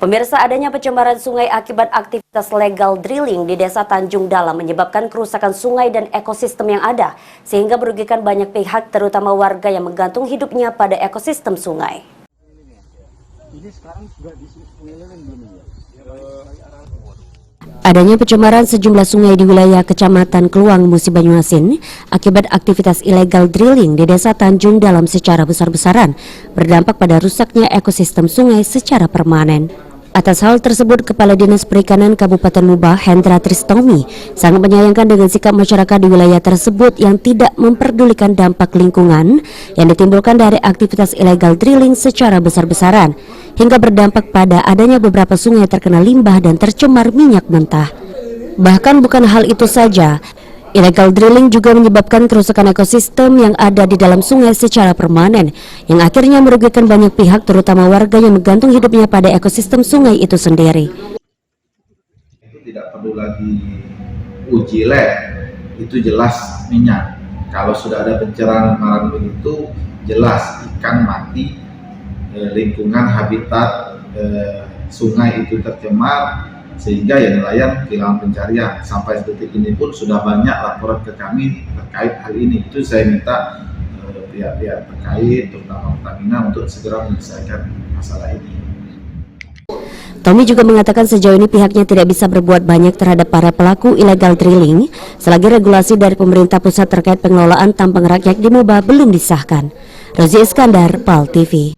Pemirsa, adanya pencemaran sungai akibat aktivitas legal drilling di Desa Tanjung Dalam menyebabkan kerusakan sungai dan ekosistem yang ada, sehingga merugikan banyak pihak, terutama warga yang menggantung hidupnya pada ekosistem sungai. Adanya pencemaran sejumlah sungai di wilayah Kecamatan Kluang, Musi Banyuasin akibat aktivitas ilegal drilling di Desa Tanjung Dalam secara besar-besaran berdampak pada rusaknya ekosistem sungai secara permanen. Atas hal tersebut, Kepala Dinas Perikanan Kabupaten Mubah, Hendra Tristomi, sangat menyayangkan dengan sikap masyarakat di wilayah tersebut yang tidak memperdulikan dampak lingkungan yang ditimbulkan dari aktivitas ilegal drilling secara besar-besaran, hingga berdampak pada adanya beberapa sungai terkena limbah dan tercemar minyak mentah. Bahkan bukan hal itu saja, illegal drilling juga menyebabkan kerusakan ekosistem yang ada di dalam sungai secara permanen, yang akhirnya merugikan banyak pihak, terutama warga yang menggantung hidupnya pada ekosistem sungai itu sendiri. Itu tidak perlu lagi uji lab, itu jelas minyak. Kalau sudah ada pencemaran itu jelas ikan mati, lingkungan habitat sungai itu tercemar, sehingga ya nelayan kehilangan pencarian. Sampai detik ini pun sudah banyak laporan ke kami terkait hal ini. Itu saya minta pihak-pihak terkait, terutama Pertamina, untuk segera menyelesaikan masalah ini. Tommy juga mengatakan sejauh ini pihaknya tidak bisa berbuat banyak terhadap para pelaku illegal drilling selagi regulasi dari pemerintah pusat terkait pengelolaan tambang rakyat di Mubah belum disahkan. Rozi Iskandar, PAL TV.